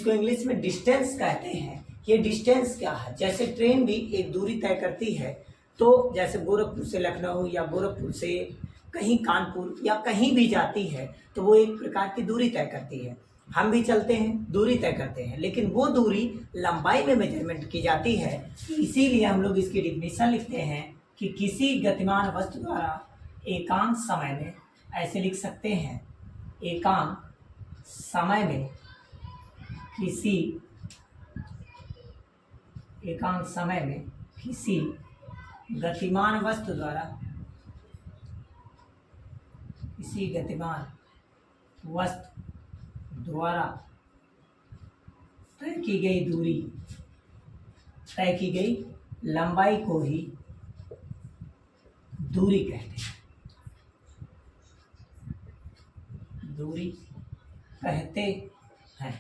इसको इंग्लिश में डिस्टेंस कहते हैं। ये डिस्टेंस क्या है, जैसे ट्रेन भी एक दूरी तय करती है, तो जैसे गोरखपुर से लखनऊ या गोरखपुर से कहीं कानपुर या कहीं भी जाती है तो वो एक प्रकार की दूरी तय करती है। हम भी चलते हैं, दूरी तय करते हैं, लेकिन वो दूरी लंबाई में मेजरमेंट की जाती है। इसीलिए हम लोग इसकी डिफिनीशन लिखते हैं कि किसी गतिमान वस्तु द्वारा एकांक समय में, ऐसे लिख सकते हैं, एकांक समय में किसी एकांक समय में किसी गतिमान वस्तु द्वारा तय की गई दूरी, तय की गई लंबाई को ही दूरी कहते हैं। दूरी कहते हैं।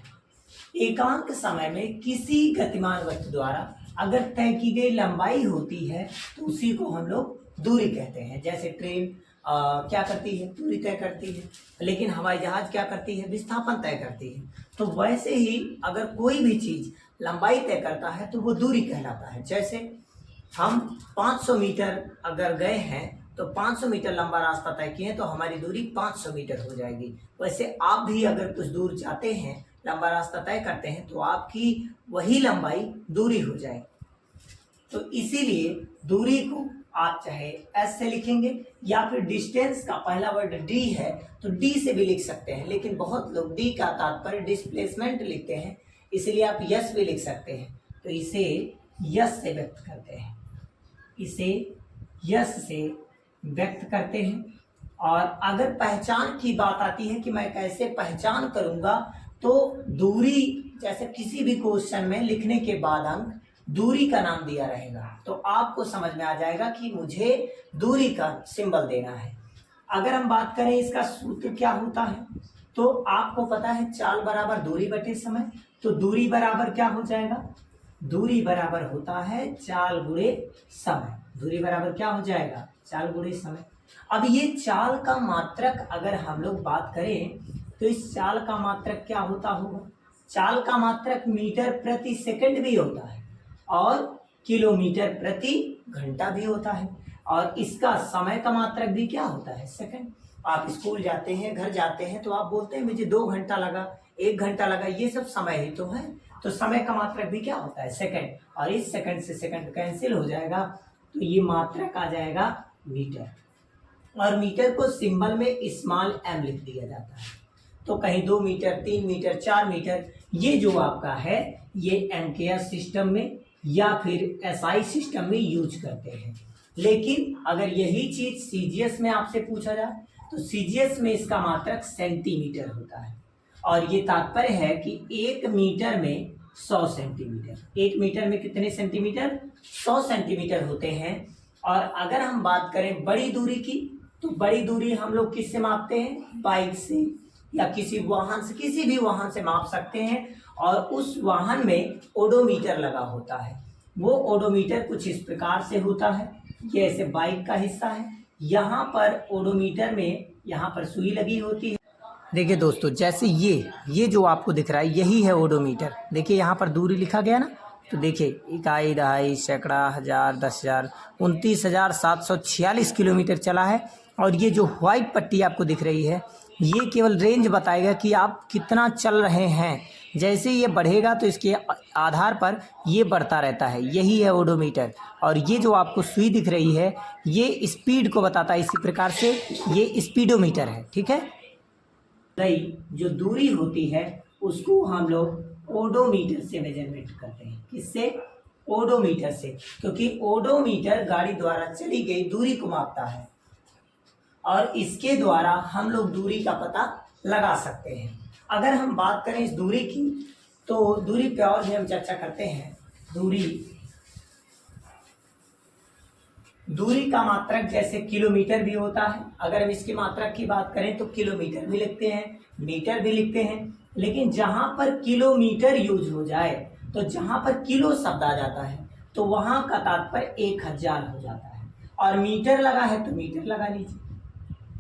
एकांक समय में किसी गतिमान वस्तु द्वारा अगर तय की गई लंबाई होती है तो उसी को हम लोग दूरी कहते हैं। जैसे ट्रेन क्या करती है, दूरी तय करती है, लेकिन हवाई जहाज क्या करती है, विस्थापन तय करती है। तो वैसे ही अगर कोई भी चीज लंबाई तय करता है तो वो दूरी कहलाता है। जैसे हम 500 मीटर अगर गए हैं तो 500 मीटर लंबा रास्ता तय किए तो हमारी दूरी 500 मीटर हो जाएगी। वैसे आप भी अगर कुछ दूर जाते हैं, लंबा रास्ता तय करते हैं, तो आपकी वही लंबाई दूरी हो जाएगी। तो इसीलिए दूरी को आप चाहे एस से लिखेंगे या फिर डिस्टेंस का पहला वर्ड डी है तो डी से भी लिख सकते हैं, लेकिन बहुत लोग डी का तात्पर्य डिस्प्लेसमेंट लिखते हैं, इसलिए आप यस भी लिख सकते हैं। तो इसे यस से व्यक्त करते हैं, इसे यस से व्यक्त करते हैं। और अगर पहचान की बात आती है कि मैं कैसे पहचान करूंगा, तो दूरी, जैसे किसी भी क्वेश्चन में लिखने के बाद अंक दूरी का नाम दिया रहेगा तो आपको समझ में आ जाएगा कि मुझे दूरी का सिंबल देना है। अगर हम बात करें इसका सूत्र क्या होता है, तो आपको पता है चाल बराबर दूरी बटे समय। तो दूरी बराबर क्या हो जाएगा, दूरी बराबर होता है चाल गुणे समय। दूरी बराबर क्या हो जाएगा, चाल गुणे समय। अब ये चाल का मात्रक अगर हम लोग बात करें तो इस चाल का मात्रक क्या होता होगा, चाल का मात्रक मीटर प्रति सेकंड भी होता है और किलोमीटर प्रति घंटा भी होता है, और इसका समय का मात्रक भी क्या होता है, सेकंड। आप स्कूल जाते हैं, घर जाते हैं, तो आप बोलते हैं मुझे 2 घंटा लगा, 1 घंटा लगा, ये सब समय ही तो है। तो समय का मात्रक भी क्या होता है, सेकंड, और इस सेकंड से सेकंड कैंसिल हो जाएगा तो ये मात्रक आ जाएगा मीटर। और मीटर को सिंबल में स्मॉल एम लिख दिया जाता है। तो कहीं 2 मीटर, 3 मीटर, 4 मीटर, ये जो आपका है ये एमकेएस सिस्टम में या फिर एसआई सिस्टम में यूज करते हैं। लेकिन अगर यही चीज सीजीएस में आपसे पूछा जाए तो सीजीएस में इसका मात्रक सेंटीमीटर होता है, और ये तात्पर्य है कि 1 मीटर में 100 सेंटीमीटर। 1 मीटर में कितने सेंटीमीटर, 100 सेंटीमीटर होते हैं। और अगर हम बात करें बड़ी दूरी की, तो बड़ी दूरी हम लोग किससे मापते हैं, बाइक से या किसी वाहन से, किसी भी वाहन से माप सकते हैं। और उस वाहन में ओडोमीटर लगा होता है। वो ओडोमीटर कुछ इस प्रकार से होता है, ये ऐसे बाइक का हिस्सा है, यहाँ पर ओडोमीटर में यहाँ पर सुई लगी होती है। देखिए दोस्तों, जैसे ये जो आपको दिख रहा है यही है ओडोमीटर। देखिए यहाँ पर दूरी लिखा गया ना, तो देखिए इकाई, दहाई, सैकड़ा, हजार, 10,000, 29,746 किलोमीटर चला है। और ये जो व्हाइट पट्टी आपको दिख रही है ये केवल रेंज बताएगा कि आप कितना चल रहे हैं। जैसे ये बढ़ेगा तो इसके आधार पर ये बढ़ता रहता है, यही है ओडोमीटर। और ये जो आपको सुई दिख रही है ये स्पीड को बताता है, इसी प्रकार से ये स्पीडोमीटर है, ठीक है। जो दूरी होती है उसको हम लोग ओडोमीटर से मेजरमेंट करते हैं। किससे, ओडोमीटर से, क्योंकि ओडोमीटर गाड़ी द्वारा चली गई दूरी को मापता है और इसके द्वारा हम लोग दूरी का पता लगा सकते हैं। अगर हम बात करें इस दूरी की, तो दूरी पे और भी हम चर्चा करते हैं। दूरी का मात्रक जैसे किलोमीटर भी होता है, अगर हम इसकी मात्रक की बात करें तो किलोमीटर भी लिखते हैं, मीटर भी लिखते हैं। लेकिन जहां पर किलोमीटर यूज हो जाए, तो जहां पर किलो शब्द आ जाता है तो वहां का तात्पर्य 1000 हो जाता है, और मीटर लगा है तो मीटर लगा लीजिए।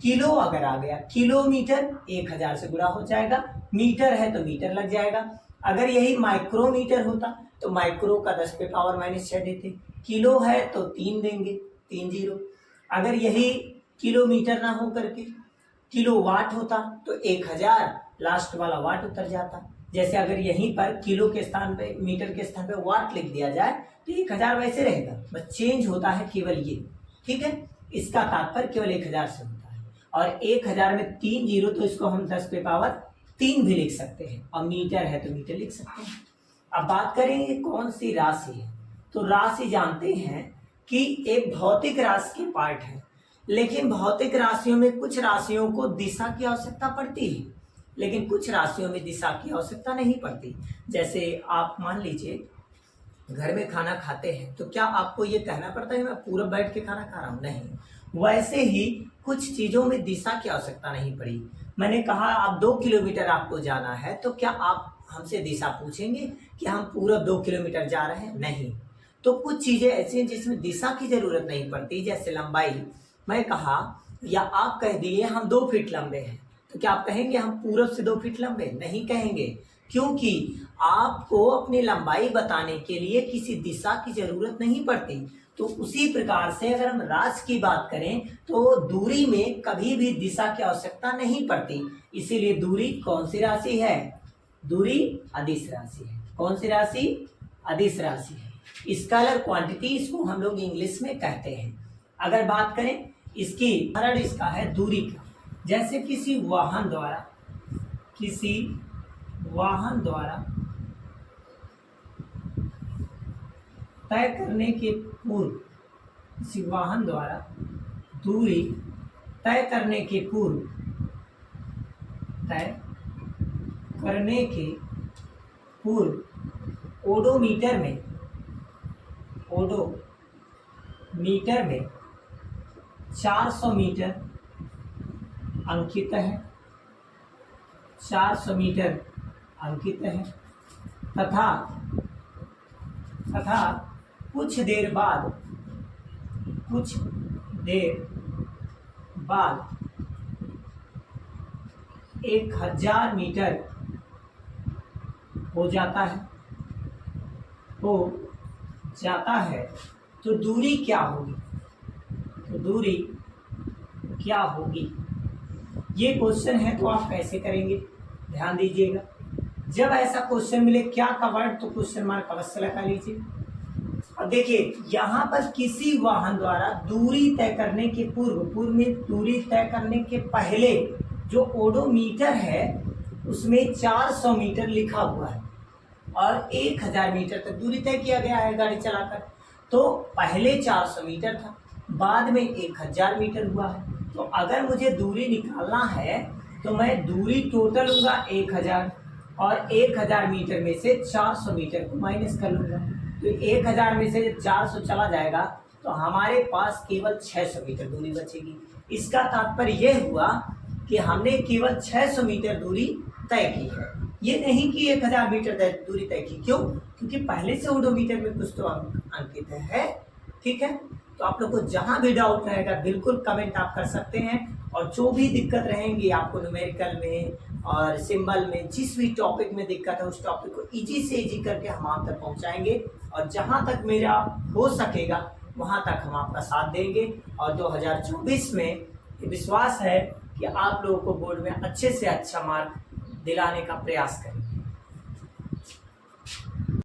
किलो अगर आ गया, किलोमीटर 1000 से गुणा हो जाएगा, मीटर है तो मीटर लग जाएगा। अगर यही माइक्रोमीटर होता तो माइक्रो का 10 पे पावर माइनस 6 देते, किलो है तो 3 देंगे, 3 जीरो। अगर यही किलोमीटर ना हो करके किलो वाट होता तो 1000 लास्ट वाला वाट उतर जाता। जैसे अगर यहीं पर किलो के स्थान पे मीटर के स्थान पे वाट लिख दिया जाए तो 1000 वैसे रहेगा, बस चेंज होता है केवल ये। ठीक है, इसका तात्पर्य केवल 1000 से होता है। और 1000 में 3 जीरो तो इसको हम 10 पे पावर 3 भी लिख सकते हैं, और मीटर है तो मीटर लिख सकते हैं। अब बात करेंगे कौन सी राशि है, तो राशि जानते हैं कि एक भौतिक राशि के पार्ट है, लेकिन भौतिक राशियों में कुछ राशियों को दिशा की आवश्यकता पड़ती है, लेकिन कुछ राशियों में दिशा की आवश्यकता नहीं पड़ती। जैसे आप मान लीजिए घर में खाना खाते हैं तो क्या आपको ये कहना पड़ता है मैं पूरब बैठ के खाना खा रहा हूँ? नहीं। वैसे ही कुछ चीजों में दिशा की आवश्यकता नहीं पड़ी। मैंने कहा आप 2 किलोमीटर आपको जाना है, तो क्या आप हमसे दिशा पूछेंगे कि हम पूरब 2 किलोमीटर जा रहे हैं? नहीं। तो कुछ चीजें ऐसी हैं जिसमें दिशा की जरूरत नहीं पड़ती, जैसे लंबाई। मैं कहा या आप कह दिए हम 2 फीट लंबे हैं, तो क्या आप कहेंगे हम पूरब से 2 फीट लंबे? नहीं कहेंगे, क्योंकि आपको अपनी लंबाई बताने के लिए किसी दिशा की जरूरत नहीं पड़ती। तो उसी प्रकार से अगर हम राशि की बात करें तो दूरी में कभी भी दिशा की आवश्यकता नहीं पड़ती। इसीलिए दूरी कौन सी राशि है? दूरी अदिश राशि है। कौन सी राशि? अदिश राशि है। स्केलर क्वांटिटी इसको हम लोग इंग्लिश में कहते हैं। अगर बात करें इसकी उदाहरण इसका है दूरी का, जैसे किसी वाहन द्वारा तय करने के पूर्व, किसी वाहन द्वारा दूरी तय करने के पूर्व ओडोमीटर में 400 मीटर अंकित है, 400 मीटर अंकित है, तथा कुछ देर बाद 1000 मीटर हो जाता है, तो दूरी क्या होगी? ये क्वेश्चन है तो आप कैसे करेंगे, ध्यान दीजिएगा। जब ऐसा क्वेश्चन मिले क्या का वर्ड, तो क्वेश्चन मार्क अवश्य लगा लीजिए। अब देखिए यहाँ पर किसी वाहन द्वारा दूरी तय करने के पूर्व में दूरी तय करने के पहले जो ओडोमीटर है उसमें 400 मीटर लिखा हुआ है और 1000 मीटर तक दूरी तय किया गया है गाड़ी चलाकर। तो पहले 400 मीटर था, बाद में 1000 मीटर हुआ है। तो अगर मुझे दूरी निकालना है तो मैं दूरी टोटल लूंगा 1000 और 1000 मीटर में से 400 मीटर को माइनस कर लूंगा। तो 1000 में से जब 400 चला जाएगा तो हमारे पास केवल 600 मीटर दूरी बचेगी। इसका तात्पर्य यह हुआ कि हमने केवल 600 मीटर दूरी तय की है, ये नहीं कि 1000 मीटर दूरी तय की। क्यों? क्योंकि पहले से ओडोमीटर में कुछ तो अंकित है। ठीक है, तो आप लोग को जहां भी डाउट रहेगा बिल्कुल कमेंट आप कर सकते हैं, और जो भी दिक्कत रहेंगी आपको न्यूमेरिकल में और सिंबल में, जिस भी टॉपिक में दिक्कत है उस टॉपिक को इजी से इजी करके हम आप तक पहुंचाएंगे, और जहां तक मेरा हो सकेगा वहां तक हम आपका साथ देंगे। और 2024 में विश्वास है कि आप लोगों को बोर्ड में अच्छे से अच्छा मार्क दिलाने का प्रयास करेंगे।